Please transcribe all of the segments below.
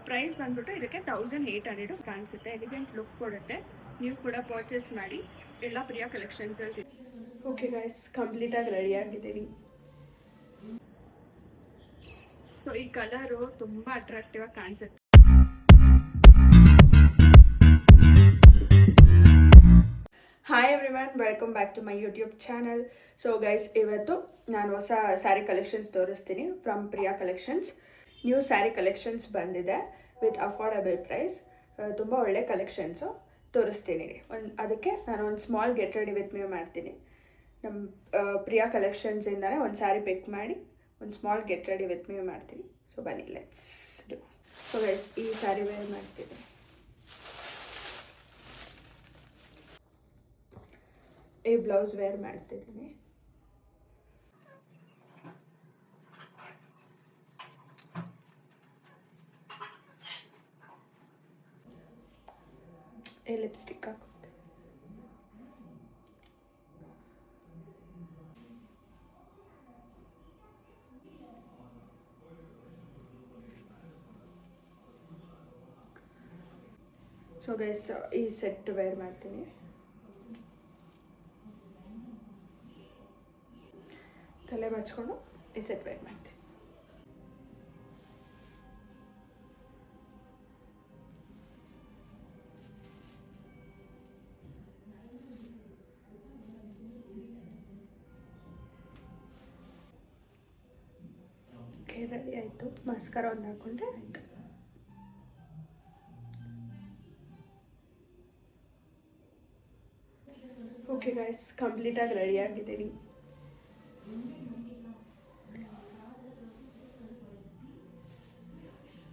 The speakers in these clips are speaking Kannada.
ಪ್ರೈಸ್ ಬಂದ್ಬಿಟ್ಟು ಇದಕ್ಕೆ 1800 ಕಾಣಿಸುತ್ತೆ. ಎಲಿಗೆಂಟ್ ಲುಕ್ ಕೊಡುತ್ತೆ. ನೀವು ಕೂಡ ಪರ್ಚೇಸ್ ಮಾಡಿ. ಎಲ್ಲ ಪ್ರಿಯಾ ಕಲೆಕ್ಷನ್ಸ್. ಓಕೆ ಗೈಸ್, ಕಂಪ್ಲೀಟಾಗಿ ರೆಡಿ ಆಗಿದ್ದೀನಿ. ಸೊ ಈ ಕಲರು ತುಂಬ ಅಟ್ರಾಕ್ಟಿವ್ ಆಗಿ ಕಾಣಿಸುತ್ತೆ. Hi everyone, welcome back to my YouTube channel. So guys, ಇವತ್ತು ನಾನು ಹೊಸ ಸ್ಯಾರಿ ಕಲೆಕ್ಷನ್ಸ್ ತೋರಿಸ್ತೀನಿ from Priya collections. New sari collections ಬಂದಿದೆ ವಿತ್ ಅಫೋರ್ಡಬಲ್ ಪ್ರೈಸ್. ತುಂಬ ಒಳ್ಳೆ ಕಲೆಕ್ಷನ್ಸು ತೋರಿಸ್ತೀನಿ. ಅದಕ್ಕೆ ನಾನು ಒಂದು small get ready with me ಮಾಡ್ತೀನಿ. ನಮ್ಮ ಪ್ರಿಯಾ ಕಲೆಕ್ಷನ್ಸಿಂದನೇ ಒಂದು ಸ್ಯಾರಿ ಪಿಕ್ ಮಾಡಿ ಒಂದು small get ready with me ಮಾಡ್ತೀನಿ. ಸೊ ಬನ್ನಿ, ಲೆಟ್ಸ್ ಡೂ. ಸೊ ಗೈಸ್, ಈ ಸ್ಯಾರಿ ವೇರ್ ಮಾಡ್ತೀನಿ. ಈ ಬ್ಲೌಸ್ ವೇರ್ ಮಾಡ್ತಿದ್ದೀನಿ. ಈ ಲಿಪ್ಸ್ಟಿಕ್ ಹಾಕುತ್ತೆ. ಸೊ ಗೈಸ್, ಈ ಸೆಟ್ ವೇರ್ ಮಾಡ್ತೀನಿ. ತಲೆ ಬಚ್ಕೊಂಡು ಈ ಸೆಟ್ ವೇರ್ ಮಾಡ್ತೀನಿ. ಓಕೆ, ರೆಡಿ ಆಯಿತು. ಮಸ್ಕರ ಒಂದು ಹಾಕೊಂಡ್ರೆ ಆಯಿತು. ಓಕೆ ಗೈಸ್, ಕಂಪ್ಲೀಟಾಗಿ ರೆಡಿ ಆಗಿದ್ದೀನಿ.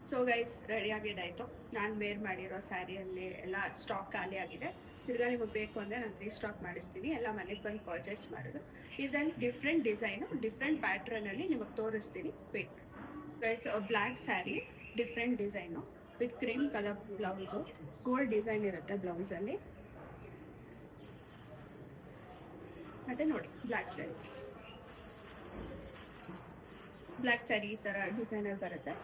ಸೊ ಗೈಸ್, ರೆಡಿ ಆಗಿದ್ದಾಯಿತು. ನಾನು ವೇರ್ ಮಾಡಿರೋ ಸ್ಯಾರಿಯಲ್ಲಿ ಎಲ್ಲ ಸ್ಟಾಕ್ ಖಾಲಿ ಆಗಿದೆ. ತಿರ್ಗಾ ನಿಮಗೆ ಬೇಕು ಅಂದರೆ ನಾನು ರೀಸ್ಟಾಕ್ ಮಾಡಿಸ್ತೀನಿ. ಎಲ್ಲ ಮನೆಗೆ ಬಂದು ಪರ್ಚೇಸ್ ಮಾಡೋದು. ಇದರಲ್ಲಿ ಡಿಫ್ರೆಂಟ್ ಡಿಸೈನು, ಡಿಫ್ರೆಂಟ್ ಪ್ಯಾಟ್ರನಲ್ಲಿ ನಿಮಗೆ ತೋರಿಸ್ತೀನಿ. Wait guys, black sari, different design with cream colour blouse. Gold design ಇರುತ್ತೆ ಬ್ಲೌಸಲ್ಲಿ. ಮತ್ತು ನೋಡಿ, ಬ್ಲ್ಯಾಕ್ ಸ್ಯಾರಿ ಈ ಥರ ಡಿಸೈನಲ್ಲಿ ಬರುತ್ತೆ.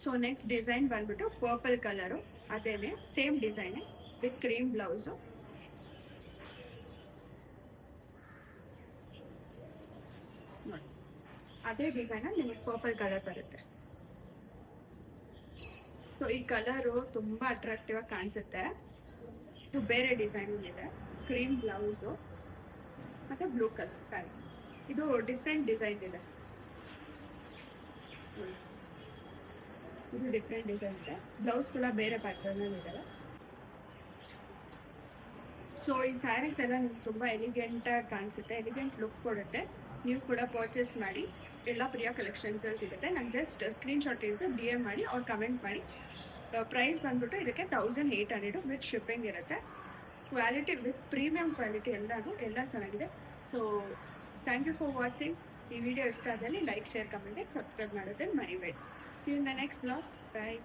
ಸೊ ನೆಕ್ಸ್ಟ್ ಡಿಸೈನ್ ಬಂದ್ಬಿಟ್ಟು ಪರ್ಪಲ್ ಕಲರು, ಅದೇನೆ ಸೇಮ್ ಡಿಸೈನೇ ವಿತ್ ಕ್ರೀಮ್ ಬ್ಲೌಸು. ನೋಡಿ, ಅದೇ ಡಿಸೈನಲ್ಲಿ ನಿಮಗೆ ಪರ್ಪಲ್ ಕಲರ್ ಬರುತ್ತೆ. ಸೊ ಈ ಕಲರು ತುಂಬ ಅಟ್ರಾಕ್ಟಿವ್ ಆಗಿ ಕಾಣಿಸುತ್ತೆ. ಇದು ಬೇರೆ ಡಿಸೈನ್ ಇದೆ. ಕ್ರೀಮ್ ಬ್ಲೌಸು ಮತ್ತು ಬ್ಲೂ ಕಲರ್ ಸ್ಯಾರಿ. ಇದು ಡಿಫ್ರೆಂಟ್ ಡಿಸೈನ್ ಇದೆ. ಇದು ಡಿಫ್ರೆಂಟ್ ಡಿಸೈನ್ ಇದೆ. ಬ್ಲೌಸ್ ಕೂಡ ಬೇರೆ ಪ್ಯಾಟರ್ನಲ್ಲಿ ಇದೆ. ಸೊ ಈ ಸ್ಯಾರೀಸ್ ಎಲ್ಲ ನಿಮ್ಗೆ ತುಂಬ ಎಲಿಗೆಂಟಾಗಿ ಕಾಣಿಸುತ್ತೆ, ಎಲಿಗೆಂಟ್ ಲುಕ್ ಕೊಡುತ್ತೆ. ನೀವು ಕೂಡ ಪರ್ಚೇಸ್ ಮಾಡಿ. ಎಲ್ಲ ಪ್ರಿಯಾ ಕಲೆಕ್ಷನ್ಸಲ್ಲಿ ಸಿಗುತ್ತೆ. ನಂಗೆ ಜಸ್ಟ್ ಸ್ಕ್ರೀನ್ಶಾಟ್ ಇರುತ್ತೆ, DM ಮಾಡಿ ಅವ್ರು ಕಮೆಂಟ್ ಮಾಡಿ. ಪ್ರೈಸ್ ಬಂದ್ಬಿಟ್ಟು ಇದಕ್ಕೆ 1800 ವಿತ್ ಶಿಪ್ಪಿಂಗ್ ಇರುತ್ತೆ. ಕ್ವಾಲಿಟಿ ವಿತ್ ಪ್ರೀಮಿಯಂ ಕ್ವಾಲಿಟಿ ಎಲ್ಲ ಚೆನ್ನಾಗಿದೆ. So thank you for watching. ಈ ವಿಡಿಯೋ ಇಷ್ಟ ಆದಲ್ಲಿ ಲೈಕ್, ಶೇರ್, ಕಮೆಂಟ್, ಸಬ್ಸ್ಕ್ರೈಬ್ ಮಾಡೋದನ್ನು ಮರಿಬೇಡಿ. See you in the next vlog. Bye.